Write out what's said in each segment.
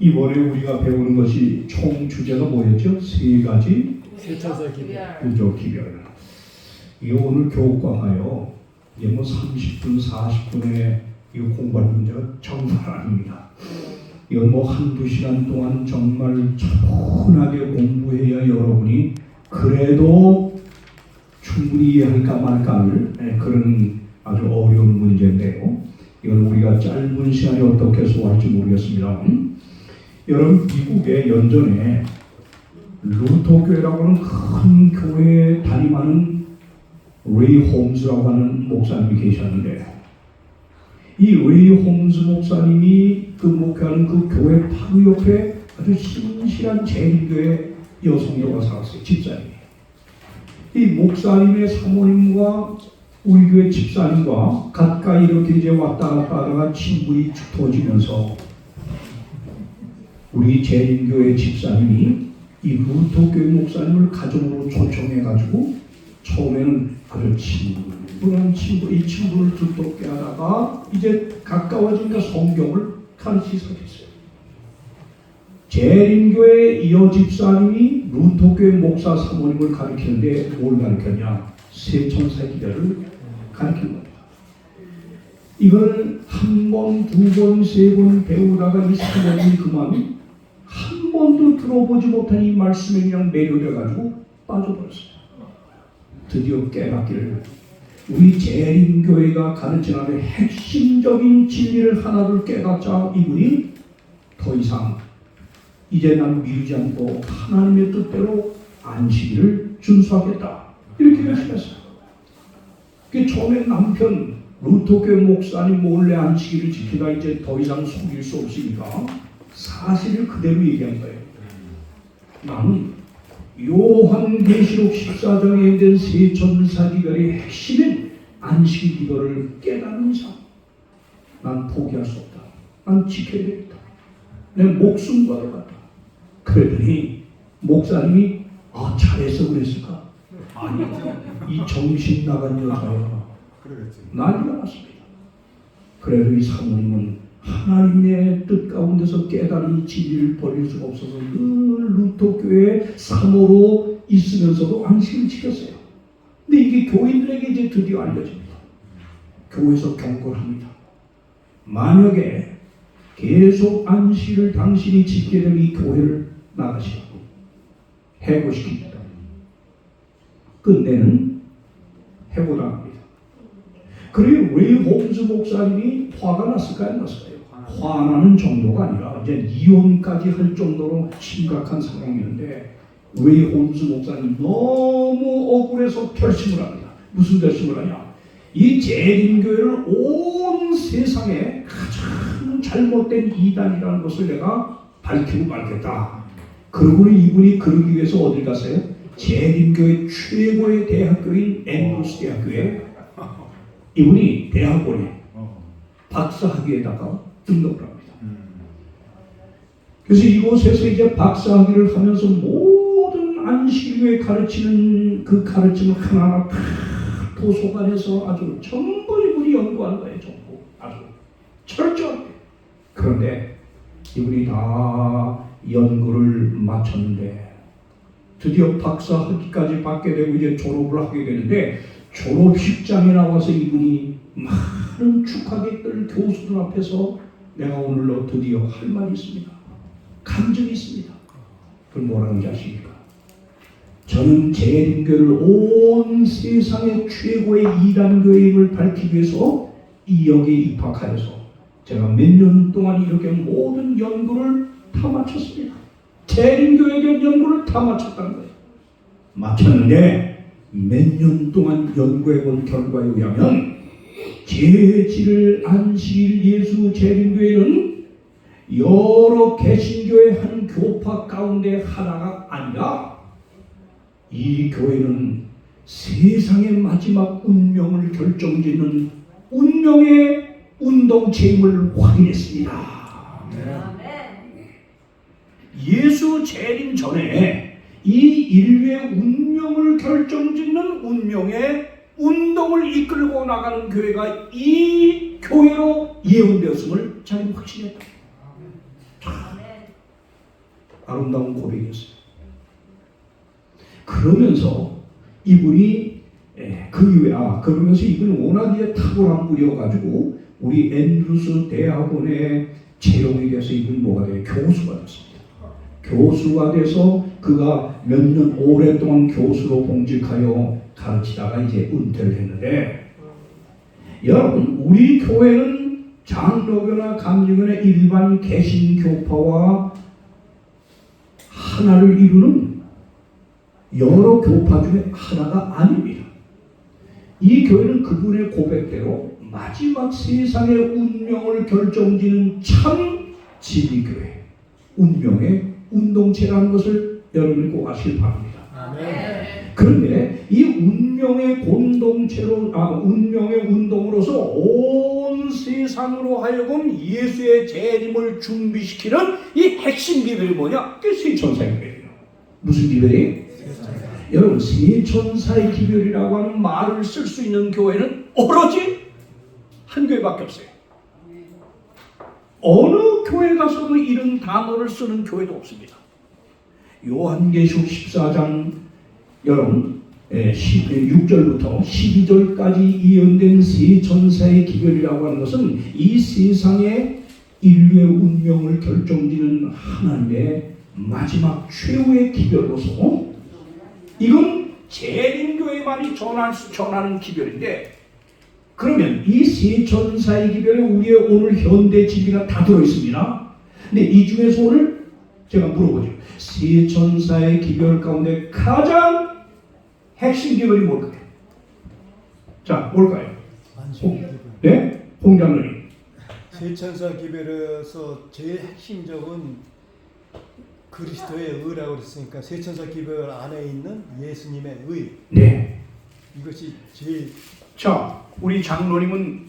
이번에 우리가 배우는 것이 총 주제가 뭐였죠? 세 가지 세차사 기별. 구조 기별. 이거 오늘 교과가요. 이게 뭐 30분, 40분에 이거 공부할 문제가 정말 아닙니다. 이건 뭐 한두 시간 동안 정말 차분하게 공부해야 여러분이 그래도 충분히 이해할까 말까 할 그런 아주 어려운 문제인데요. 이건 우리가 짧은 시간에 어떻게 소화할지 모르겠습니다. 여러분, 미국의 연전에 루터교회라고 하는 큰 교회에 담임하는 레이 홈즈라고 하는 목사님이 계셨는데, 이 레이 홈즈 목사님이 그 목회하는 그 교회 바로 옆에 아주 신실한 재림교회 여성녀가 살았어요. 집사님이. 이 목사님의 사모님과 우리 교회 집사님과 가까이 이렇게 이제 왔다 갔다 하다가 친분이 깊어지면서 우리 재림교회 집사님이 이 루터교회 목사님을 가정으로 초청해가지고 처음에는 아주 친분한 친구, 이 친분을 두텁게 하다가 이제 가까워지니까 성경을 가르치기 시작했어요. 재림교회 여집사님이 루터교회 목사 사모님을 가르치는데 뭘 가르쳤냐? 세천사 기별을 가르치는 겁니다. 이걸 한 번, 두 번, 세 번 배우다가 이 사모님이 그만 한 번도 들어보지 못한 이 말씀에 그냥 매료돼가지고 빠져버렸어요. 드디어 깨닫기를 우리 재림교회가 가르치는 핵심적인 진리를 하나를 깨닫자 이분이 더 이상 이제 난 미루지 않고 하나님의 뜻대로 안식일을 준수하겠다 이렇게 결심했어요. 처음에 남편 루터교회 목사님 몰래 안식일을 지키다 이제 더 이상 속일 수 없으니까 사실을 그대로 얘기한 거예요. 나는 요한계시록 14장에 있는 세천사기별의 핵심인 안식 기도를 깨닫는 이상 난 포기할 수 없다. 난 지켜야 되겠다. 내 목숨 걸어갔다. 그랬더니 목사님이 잘해서 그랬을까? 아니, 이 정신 나간 여자야. 난리가 났습니다. 그래도 이 사모님은 하나님의 뜻 가운데서 깨달은 진리를 버릴 수가 없어서 늘 루터교회 사모로 있으면서도 안식을 지켰어요. 근데 이게 교인들에게 이제 드디어 알려집니다. 교회에서 경고를 합니다. 만약에 계속 안식을 당신이 지키게 되면 이 교회를 나가시라고 해고시킵니다. 끝내는 해고당합니다. 그리고 레이 홈즈 목사님이 화가 났을까요? 안 났을까요? 화나는 정도가 아니라 이제 이혼까지 할 정도로 심각한 상황이었는데 레이 홈즈 목사님 너무 억울해서 결심을 합니다. 무슨 결심을 하냐? 이 재림교회를 온 세상에 가장 잘못된 이단이라는 것을 내가 밝히고 말겠다. 그러고 이분이 그러기 위해서 어딜 갔어요? 재림교회 최고의 대학교인 앤드루스 대학교에 이분이 대학원에 박사학위에다가 등록을 합니다. 그래서 이곳에서 이제 박사학위를 하면서 모든 안식일에 가르치는 그 가르침을 하나하나 다 도서관에서 아주 전부 이분이 연구한 거예요. 전부 아주 철저하게. 그런데 이분이 다 연구를 마쳤는데 드디어 박사학위까지 받게 되고 이제 졸업을 하게 되는데 졸업식장에 나와서 이분이 많은 축하객들 교수들 앞에서 내가 오늘로 드디어 할 말이 있습니다. 감정이 있습니다. 그걸 뭐라는지 아십니까? 저는 재림교회를 온 세상의 최고의 이단교회임을 밝히기 위해서 이 역에 입학하여서 제가 몇 년 동안 이렇게 모든 연구를 다 마쳤습니다. 재림교회에 대한 연구를 다 마쳤다는 거예요. 마쳤는데 몇 년 동안 연구해본 결과에 의하면 제7일 안식일 예수 재림교회는 여러 개신교의 한 교파 가운데 하나가 아니라 이 교회는 세상의 마지막 운명을 결정짓는 운명의 운동체임을 확인했습니다. 예수 재림 전에 이 인류의 운명을 결정짓는 운명의 운동을 이끌고 나가는 교회가 이 교회로 예언되었음을 자기는 확신했다. 아름다운 고백이었어요. 그러면서 이분이 그러면서 이분이 워낙 이제 탁월한 분이어가지고 우리 앤드루스 대학원의 채용이 돼서 이분이 뭐가 돼요? 교수가 됐습니다. 교수가 돼서 그가 몇 년 오랫동안 교수로 봉직하여 가르치다가 이제 은퇴를 했는데, 여러분, 우리 교회는 장로교나 감리교나 일반 개신교파와 하나를 이루는 여러 교파 중에 하나가 아닙니다. 이 교회는 그분의 고백대로 마지막 세상의 운명을 결정짓는 참 진리교회, 운명의 운동체라는 것을 여러분이 꼭 아시길 바랍니다. 그런데 이 운명의 운명의 운동으로서 온 세상으로 하여금 예수의 재림을 준비시키는 이 핵심 비결이 뭐냐? 그게 세천사의 비결이에요. 무슨 비결이에요? 여러분, 세천사의 기별이라고 하는 말을 쓸 수 있는 교회는 오로지 한 교회밖에 없어요. 어느 교회 가서도 이런 단어를 쓰는 교회도 없습니다. 요한계시록 14장 여러분 6절부터 12절까지 이언된 세천사의 기별이라고 하는 것은 이 세상의 인류의 운명을 결정짓는 하나님의 마지막 최후의 기별로서, 이건 재림교회만이 전하는 기별인데, 그러면 이 세천사의 기별에 우리의 오늘 현대 진리가 다 들어있습니다. 근데 이 중에서 오늘 제가 물어보죠. 세천사의 기별 가운데 가장 핵심 기별이 뭘까요? 자, 뭘까요? 네? 홍 장로님. 세천사 기별에서 제일 핵심적은 그리스도의 의라고 그랬으니까 세천사 기별 안에 있는 예수님의 의. 네. 이것이 제일. 자, 우리 장로님은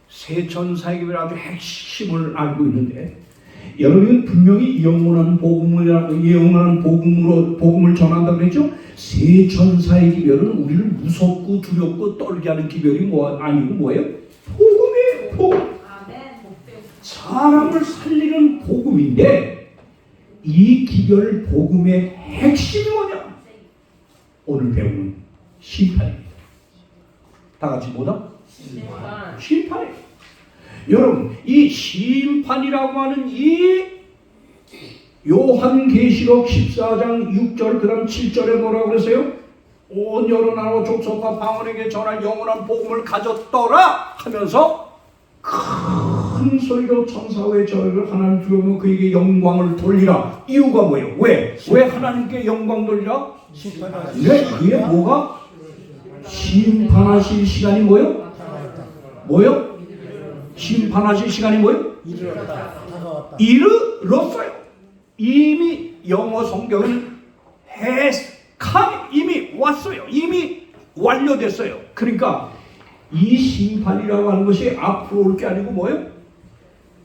세천사의 기별 아주 핵심을 알고 있는데, 여러분 분명히 영원한 복음을 전한다고 그랬죠? 세천사의 기별은 우리를 무섭고 두렵고 떨게 하는 기별이 아니고 뭐예요? 복음이에요. 복음. 사람을 살리는 복음인데, 이 기별 복음의 핵심이 뭐냐? 오늘 배우는 심판입니다. 다 같이 뭐다? 심판이에요. 여러분, 이 심판이라고 하는 이 요한계시록 14장 6절 그 다음 7절에 뭐라고 그랬어요? 온 여러 나라와 족속과 방언에게 전할 영원한 복음을 가졌더라 하면서 큰 소리로 천사의 저를 하나님 두려워 그에게 영광을 돌리라. 이유가 뭐예요? 왜 하나님께 영광 돌리라? 심판하실 네, 그게 뭐가? 심판하실 시간이 뭐예요? 뭐예요? 심판하실 시간이 뭐예요? 이르렀다. 다가왔다. 이르렀어요. 이미 영어 성경은 has come, 이미 왔어요. 이미 완료됐어요. 그러니까 이 심판이라고 하는 것이 앞으로 올 게 아니고 뭐예요?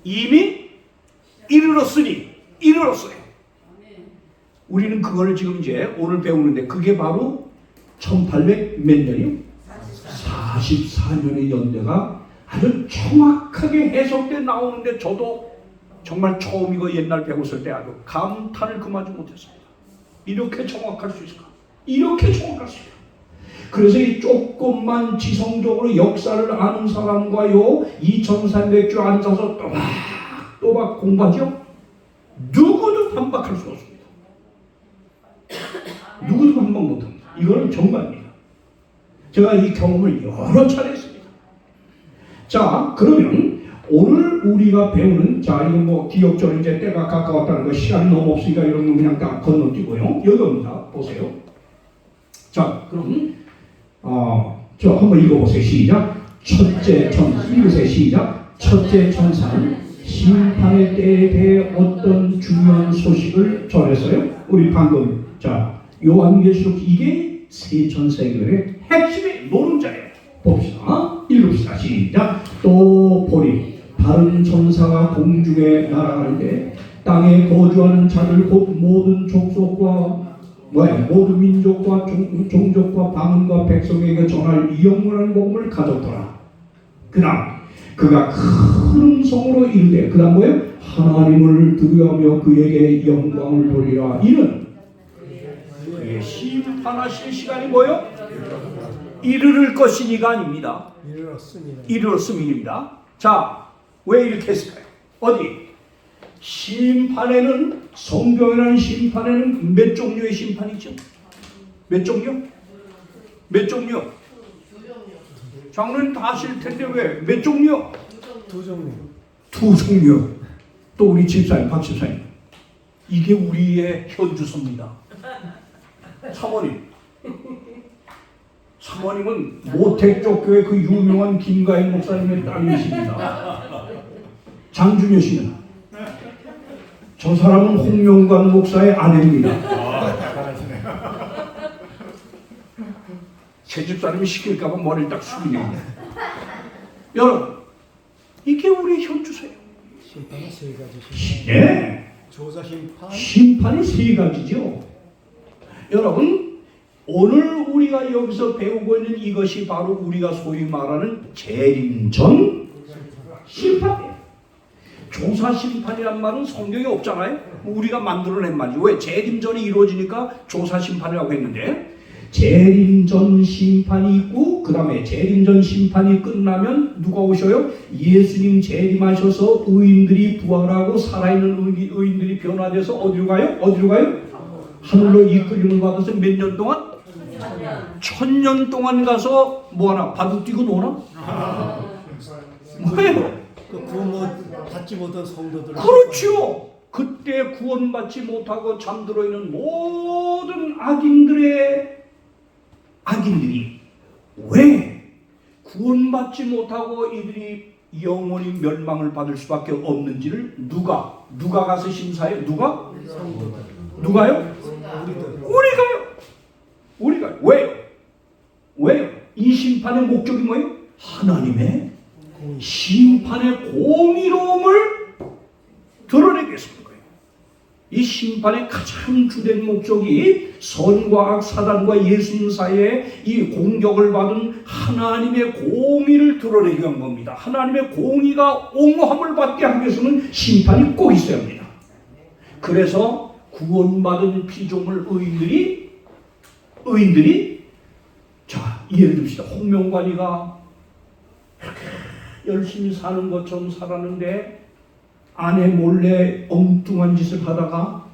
이미 이르렀으니 이르렀어요. 우리는 그걸 지금 이제 오늘 배우는데, 그게 바로 1800 몇 년이요? 44년의 연대가 아주 정확하게 해석돼 나오는데, 저도 정말 처음 이거 옛날 배웠을 때 아주 감탄을 금하지 못했습니다. 이렇게 정확할 수 있을까? 이렇게 정확할 수 있을까? 그래서 이 조금만 지성적으로 역사를 아는 사람과요 2300주 앉아서 또박 공부하죠? 누구도 반박할 수 없습니다. 누구도 반박 못합니다. 이거는 정말입니다. 제가 이 경험을 여러 차례 했습니다. 자, 그러면 오늘 우리가 배우는, 자, 이거 뭐 기억전 이제 때가 가까웠다는 거, 시간이 너무 없으니까 이런 거 그냥 딱 건너뛰고요. 여기입니다. 보세요. 자, 그럼 저 한번 읽어보세요. 시작. 첫째 천사, 읽으세요. 시작. 첫째 천사는 심판의 때에 대해 어떤 중요한 소식을 전했어요? 우리 방금, 자, 요한계시록, 이게 세 천사의 교회의 핵심의 노른자예요. 봅시다. 읽읍시다. 시작. 또 보리 다른 천사가 공중에 날아가는데 땅에 거주하는 자들 곧 모든 족속과 모든 민족과 종족과 방언과 백성에게 전할 이 영원한 복음을 가졌더라. 그 다음 그가 큰 음성으로 이르되 그 다음 뭐예요? 하나님을 두려워하며 그에게 영광을 돌리라. 이는 그의 심판하실 시간이 뭐예요? 이르를 것이니가 아닙니다. 이르렀음이니입니다. 자, 왜 이렇게 했을까요? 어디? 심판에는, 성경이라는 심판에는 몇 종류의 심판이 있죠? 몇 종류? 몇 종류? 장로님 다 아실 텐데 왜? 몇 종류? 두 종류. 두 종류. 또 우리 집사님, 박 집사님. 이게 우리의 현주소입니다. 사모님. 사모님은 모택쪽 교회 그 유명한 김가인 목사님의 딸이십니다. 장준여 씨는 저 사람은 홍명관 목사의 아내입니다. 제 집사람이 시킬까봐 머리를 딱 숙이네요. 여러분, 이게 우리의 현주소예요. 심판은 세 가지. 예. 조사 심판. 심판이 세 가지죠. 여러분, 오늘 우리가 여기서 배우고 있는 이것이 바로 우리가 소위 말하는 재림전 심판이에요. 조사 심판이란 말은 성경에 없잖아요. 우리가 만들어낸 말이죠. 왜? 재림전이 이루어지니까 조사 심판이라고 했는데, 재림전 심판이 있고 그 다음에 재림전 심판이 끝나면 누가 오셔요? 예수님 재림하셔서 의인들이 부활하고 살아있는 의인들이 변화돼서 어디로 가요? 어디로 가요? 하늘로 이끌림을 받아서 몇 년 동안? 1000년 동안 가서 뭐하나? 바둑 뛰고 노나? 뭐예요? 그 구원 받지 못한 성도들. 그렇죠. 그때 구원받지 못하고 잠들어 있는 모든 악인들이 왜 구원받지 못하고 이들이 영원히 멸망을 받을 수밖에 없는지를 누가 가서 심사해요? 누가요? 우리가요. 왜요? 이 심판의 목적이 뭐예요? 하나님의 심판의 공의로움을 드러내기 위해서인 거예요. 이 심판의 가장 주된 목적이 선과 악, 사단과 예수님 사이에 이 공격을 받은 하나님의 공의를 드러내기 위한 겁니다. 하나님의 공의가 옹호함을 받게 하기 위해서는 심판이 꼭 있어야 합니다. 그래서 구원받은 피조물 의인들이 자, 예를 듭시다. 홍명관이가 이렇게 열심히 사는 것처럼 살았는데 아내 몰래 엉뚱한 짓을 하다가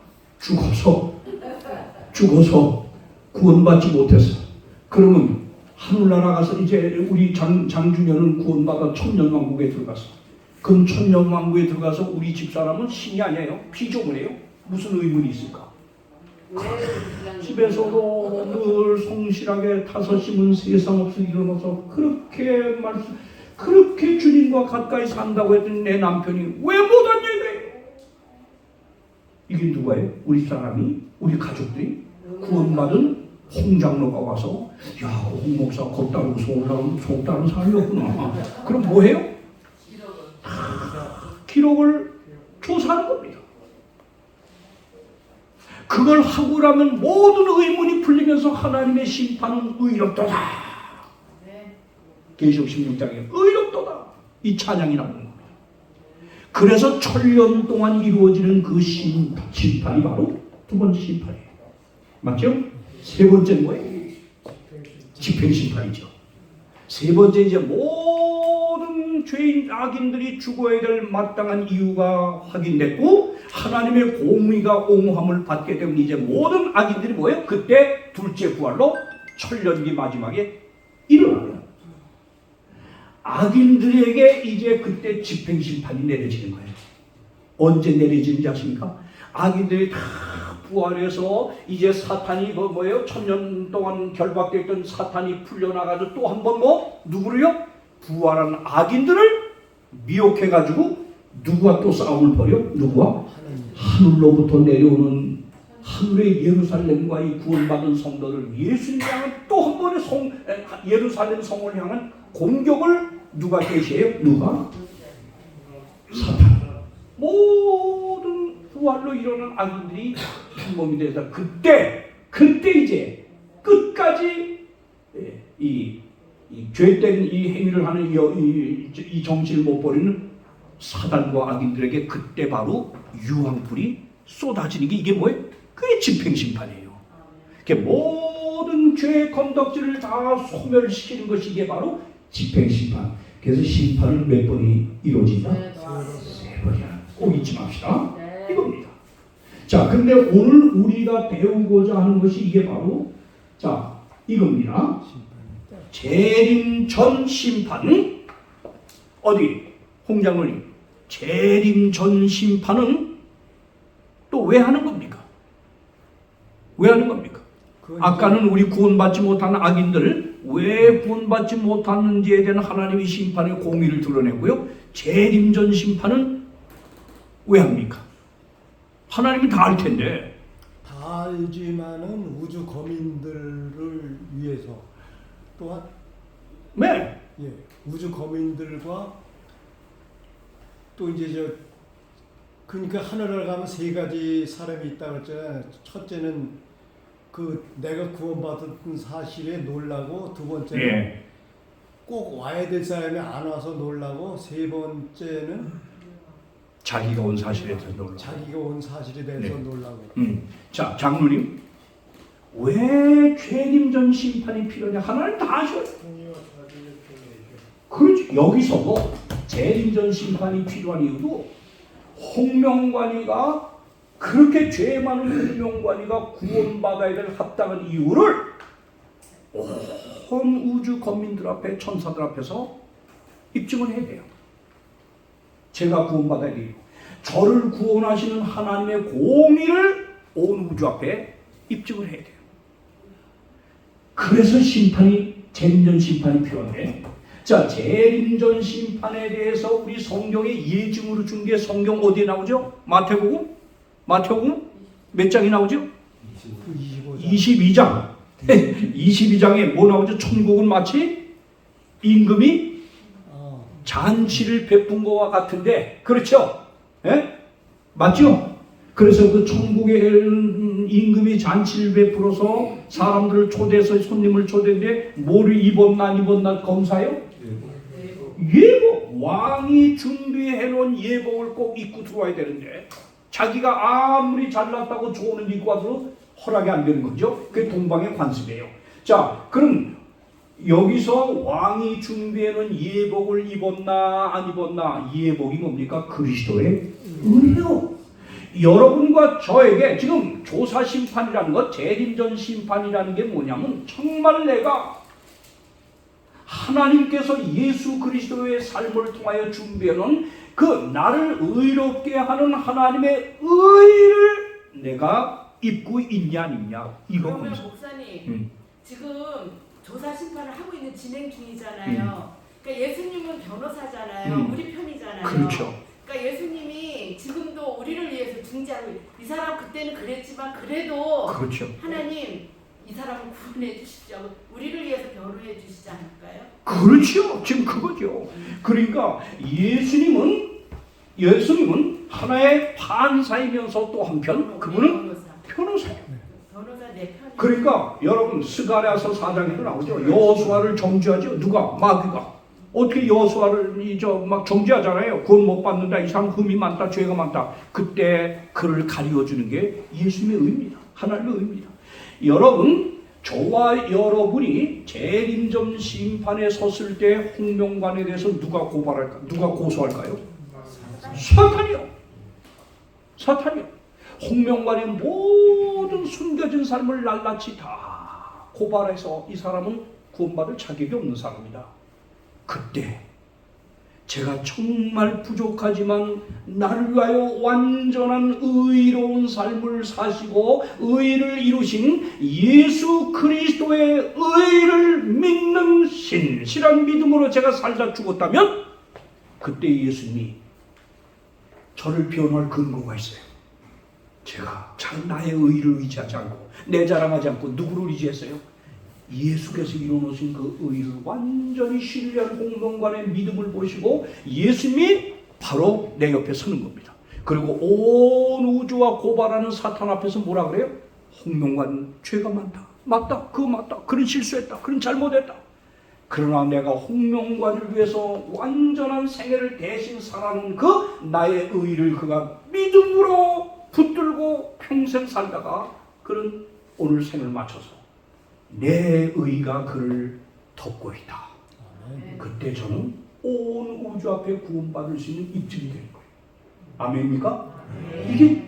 죽어서 구원받지 못했어. 그러면 하늘나라 가서 이제 우리 장준현은 구원받아 천년왕국에 들어갔어. 그럼 천년왕국에 들어가서 우리 집사람은 신이 아니에요. 피조물이에요. 무슨 의문이 있을까? 집에서도 늘 성실하게 5시면 세상 없이 일어나서 그렇게 주님과 가까이 산다고 했더니 내 남편이 왜 못 왔냐 이거예요. 이게 누가예요? 우리 사람이, 우리 가족들이 구원받은 홍 장로가 와서 야, 홍 목사 겉다르고 속다른 사람이었구나. 그럼 뭐해요? 기록을 조사하는 겁니다. 그걸 하고 나면 모든 의문이 풀리면서 하나님의 심판은 의롭도다. 계시록 16장에 의롭도다. 이 찬양이 나오는 겁니다. 그래서 1000년 동안 이루어지는 그 심판이 바로 두 번째 심판이에요. 맞죠? 세 번째는 뭐예요? 집행심판이죠. 세 번째 이제 모든 죄인 악인들이 죽어야 될 마땅한 이유가 확인됐고 하나님의 공의가 옹호함을 받게 되면 이제 모든 악인들이 뭐예요? 그때 둘째 부활로 천년기 마지막에 일어납니다. 악인들에게 이제 그때 집행심판이 내려지는 거예요. 언제 내려지는지 아십니까? 악인들이 다 부활해서 이제 사탄이 뭐예요? 1000년 동안 결박되어 있던 사탄이 풀려나가지고 또 한 번 누구를요? 부활한 악인들을 미혹해가지고 누구와 또 싸움을 벌여? 누구와? 하늘로부터 내려오는 하늘의 예루살렘과 이 구원받은 성도들 예수님 향한 또 한 번의 예루살렘 성을 향한 공격을 누가 개시해요? 누가? 사탄. 모든 부활로 일어난 악인들이 한 몸이 돼서 그때 이제 끝까지 이 죄된 이 행위를 하는 이 정신을 못 버리는 사단과 악인들에게 그때 바로 유황불이 쏟아지는 게 이게 뭐예요? 그게 집행심판이에요. 그게 모든 죄의 건덕지를 다 소멸시키는 것이 이게 바로 집행심판. 그래서 심판은 몇 번이 이루어진다? 세 번이야. 꼭 잊지 맙시다. 이겁니다. 자, 근데 오늘 우리가 배우고자 하는 것이 이게 바로 자, 이겁니다. 재림 전 심판은 어디? 홍장로님, 재림 전 심판은 또 왜 하는 겁니까? 왜 하는 겁니까? 아까는 우리 구원받지 못하는 악인들 왜 구원받지 못하는지에 대한 하나님의 심판의 공의를 드러내고요. 재림 전 심판은 왜 합니까? 하나님이 다 알 텐데. 다 알지만은 우주 거민들을 위해서 또한 네. 예, 우주 거민들과 또 이제 그러니까 하늘을 가면 세 가지 사람이 있다고 했잖아요. 첫째는 그 내가 구원받은 사실에 놀라고, 두 번째는 예. 꼭 와야 될 사람이 안 와서 놀라고, 세 번째는 자기가 온 사실에 대해서 놀라. 자기가 온 사실에 대해서 네. 놀라고. 자, 장로님, 왜 재림 전 심판이 필요하냐? 하나님 다 아셔요. 그렇죠. 여기서도 재림 전 심판이 필요한 이유도 홍명관이가 그렇게 죄 많은 홍명관이가 구원받아야 될 합당한 이유를 온 우주 거민들 앞에, 천사들 앞에서 입증을 해야 돼요. 제가 구원받아야 돼요. 저를 구원하시는 하나님의 공의를 온 우주 앞에 입증을 해야 돼요. 그래서 재림전 심판이 필요한데, 자, 재림전 심판에 대해서 우리 성경에 예증으로 준 게 성경 어디에 나오죠? 마태복음 몇 장이 나오죠? 22장. 22장에 뭐 나오죠? 천국은 마치 임금이 잔치를 베푼 것과 같은데, 그렇죠? 예? 맞죠? 그래서 그 천국의 임금이 잔치를 베풀어서 사람들을 초대해서 손님을 초대했는데 뭐를 입었나 안 입었나 검사요? 예복. 왕이 준비해 놓은 예복을 꼭 입고 들어와야 되는데 자기가 아무리 잘났다고 좋은 옷 입고 와도 허락이 안 되는 거죠. 그게 동방의 관습이에요. 자, 그럼 여기서 왕이 준비해 놓은 예복을 입었나 안 입었나? 예복이 뭡니까? 그리스도의 의예요. 여러분과 저에게 지금 조사 심판이라는 것, 재림전 심판이라는 게 뭐냐면 정말 내가 하나님께서 예수 그리스도의 삶을 통하여 준비해놓은 그 나를 의롭게 하는 하나님의 의를 내가 입고 있냐 아니냐 이거. 그러면 목사님 지금 조사 심판을 하고 있는 진행 중이잖아요. 그러니까 예수님은 변호사잖아요. 우리 편이잖아요. 그렇죠. 그러니까 예수님이 지금도 우리를 위해서 중재하고 이 사람 그때는 그랬지만 그래도 그렇죠. 하나님 이 사람을 구원해 주십시오. 우리를 위해서 변호해 주시지 않을까요? 그렇죠. 지금 그거죠. 그러니까 예수님은 하나의 판사이면서 또 한편 그분은 변호사예요. 변호사 내 편이. 그러니까 여러분 스가랴서 4장에도 나오죠. 여호수아를 정죄하죠. 누가? 마귀가. 어떻게 여호수아를 막 정죄하잖아요. 구원 못 받는다. 이 사람 흠이 많다. 죄가 많다. 그때 그를 가리워주는 게 예수님의 의입니다. 하나님의 의입니다. 여러분, 저와 여러분이 재림전 심판에 섰을 때 홍명관에 대해서 누가 고발할까? 누가 고소할까요? 사탄이요. 사탄이요. 홍명관의 모든 숨겨진 삶을 낱낱이 다 고발해서 이 사람은 구원받을 자격이 없는 사람이다. 그때 제가 정말 부족하지만 나를 위하여 완전한 의로운 삶을 사시고 의를 이루신 예수 그리스도의 의를 믿는 신실한 믿음으로 제가 살다 죽었다면 그때 예수님이 저를 변호할 근거가 있어요. 제가 나의 의를 의지하지 않고 내 자랑하지 않고 누구를 의지했어요? 예수께서 이루어놓으신 그 의를 완전히 신뢰한 홍명관의 믿음을 보시고 예수님이 바로 내 옆에 서는 겁니다. 그리고 온 우주와 고발하는 사탄 앞에서 뭐라 그래요? 홍명관 죄가 많다. 맞다. 그거 맞다. 그런 실수했다. 그런 잘못했다. 그러나 내가 홍명관을 위해서 완전한 생애를 대신 살아놓은 그 나의 의를 그가 믿음으로 붙들고 평생 살다가 그는 오늘 생을 마쳐서 내 의가 그를 덮고 있다. 그때 저는 온 우주 앞에 구원받을 수 있는 입증이 되는 거예요. 아멘입니까? 이게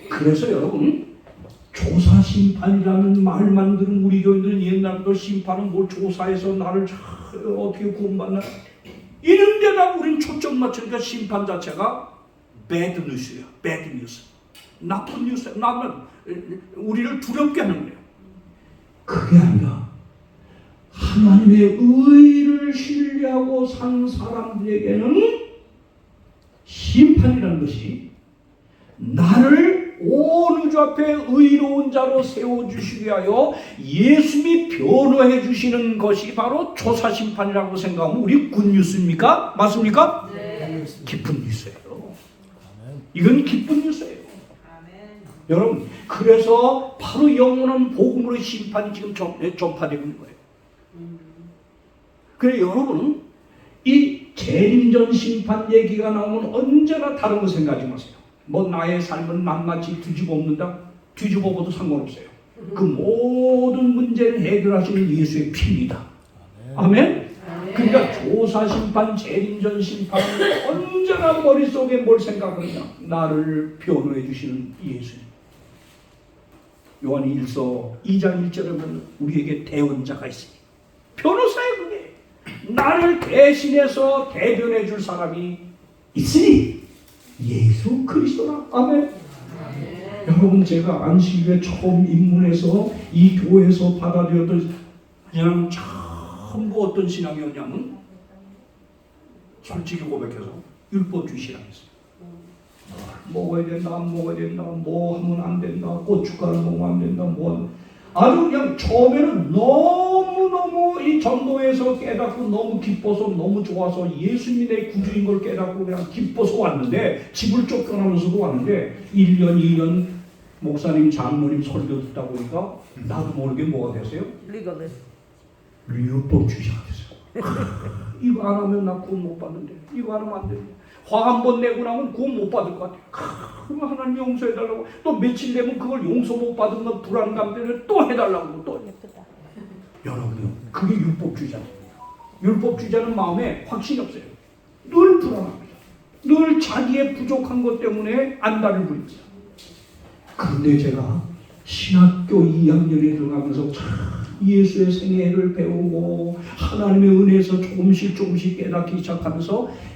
그래서 여러분 조사 심판이라는 말만 들은 우리 교인들은 옛날부터 심판은 뭘 조사해서 나를 어떻게 구원받나 이런 데다 우린 초점 맞추니까 심판 자체가 bad news예요. bad news. 나쁜 뉴스, 우리를 두렵게 하는 거예요. 그게 아니라 하나님의 의를 신뢰하고 산 사람들에게는 심판이라는 것이 나를 온 우주 앞에 의로운 자로 세워주시기 위하여 예수님이 변호해 주시는 것이 바로 조사심판이라고 생각하면 우리 굿뉴스입니까? 맞습니까? 네. 기쁜 뉴스예요. 이건 기쁜 뉴스예요. 여러분, 그래서 바로 영원한 복음으로 심판이 지금 전파되고 있는 거예요. 그래 여러분, 이 재림전 심판 얘기가 나오면 언제나 다른 거 생각하지 마세요. 뭐 나의 삶은 낱낱이 뒤집어 엎는다? 뒤집어 엎어도 상관없어요. 그 모든 문제를 해결하시는 예수의 피입니다. 아멘? 그러니까 조사 심판, 재림전 심판은 언제나 머릿속에 뭘 생각하느냐? 나를 변호해 주시는 예수님. 요한 1서 2장 1절에 보면 우리에게 대언자가 있으니 변호사예요. 그게 나를 대신해서 대변해 줄 사람이 있으니 예수 그리스도라. 아멘. 여러분, 제가 안식일에 처음 입문해서 이 교회에서 받아들였던 그냥 전부 어떤 신앙이었냐면 솔직히 고백해서 율법주의 신앙이었어요. 먹어야 된다, 안 먹어야 된다, 뭐 하면 안 된다, 고춧가루 먹으면 안 된다, 뭐 아주 그냥 처음에는 너무너무 이 전도에서 깨닫고 너무 기뻐서 너무 좋아서 예수님이 내 구주인 걸 깨닫고 그냥 기뻐서 왔는데 집을 쫓겨나면서도 왔는데 1년, 2년 목사님, 장로님 설교 듣다 보니까 나도 모르게 뭐가 됐어요? 율법주의자가 됐어요. 이거 안 하면 나 구원 못 받는데, 이거 안 하면 안 돼. 화 한 번 내고 나면 구원 못 받을 것 같아요. 그럼 하나님 용서해달라고 또 며칠 되면 그걸 용서 못 받은 건 불안감 때문에 또 해달라고 또 예쁘다. 여러분, 그게 율법주의자입니다. 율법주의자는 마음에 확신이 없어요. 늘 불안합니다. 늘 자기의 부족한 것 때문에 안달을 부립니다. 그런데 제가 신학교 2학년에 들어가면서 예수의 생애를 배우고 하나님의 은혜에서 조금씩 깨닫기 시작하면서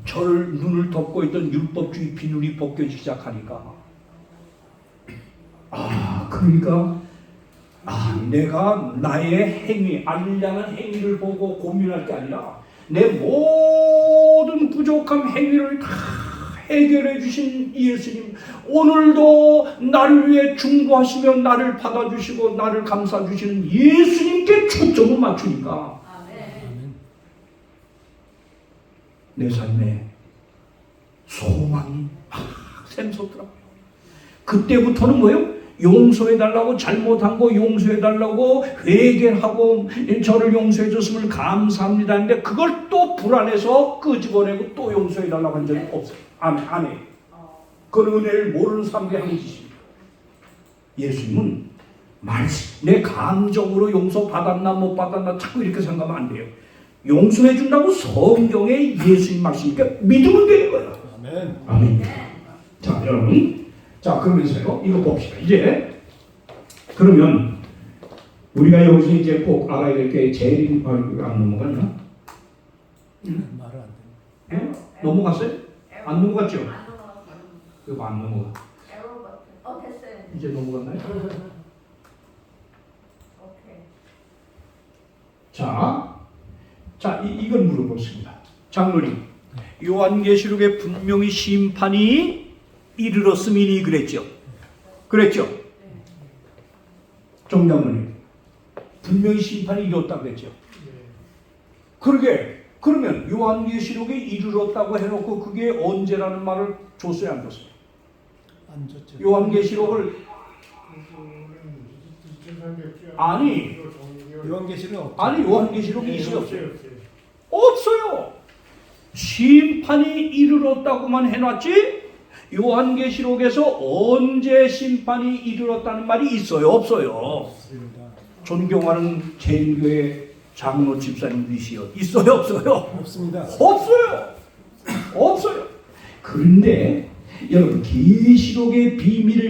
저를 눈을 덮고 있던 율법주의 비늘이 벗겨지기 시작하니까 그러니까 내가 나의 행위, 알량한 행위를 보고 고민할 게 아니라 내 모든 부족한 행위를 다 해결해 주신 예수님, 오늘도 나를 위해 중보하시며 나를 받아주시고 나를 감싸 주시는 예수님께 초점을 맞추니까 내 삶에 소망이 샘솟더라고요. 그때부터는 뭐예요? 용서해달라고, 잘못한 거 용서해달라고, 회개하고 저를 용서해 줬음을 감사합니다 했는데 그걸 또 불안해서 끄집어내고 또 용서해달라고 한 적이 없어요. 안 해요. 그 은혜를 모르는 사람들이 하는 짓입니다. 예수님은 말씀, 내 감정으로 용서 받았나 못 받았나 자꾸 이렇게 생각하면 안 돼요. 용서해 준다고 성경에 예수님 말씀이니까 믿으면 되는 거예요. 아멘. 아멘. 자, 여러분. 자, 그러면서요. 이거 봅시다. 이제 그러면 우리가 여기서 이제 꼭 알아야 될 게 재림 안 넘어갔나? 말을 안 돼. 넘어갔어요? 안 넘어갔죠? 그거 안 넘어가. 됐어요. 이제 넘어갔나요? 자, 이걸 물어보겠습니다. 장로님, 요한계시록에 분명히 심판이 이르렀음이니 그랬죠? 그랬죠? 정장로님, 분명히 심판이 이뤘다고 그랬죠? 그러면 요한계시록에 이르렀다고 해놓고 그게 언제라는 말을 줬어요, 안 줬어요? 안 줬죠. 요한계시록을 아니, 요한계시록은 없죠. 아니 요한계시록이 있어요? 없어요. 없어요. 심판이 이르렀다고만 해놨지 요한계시록에서 언제 심판이 이르렀다는 말이 있어요? 없어요? 없습니다. 존경하는 제일교회 장로 집사님들이시여 있어요? 없어요? 없습니다. 없어요. 없어요. 그런데 여러분 계시록의 비밀을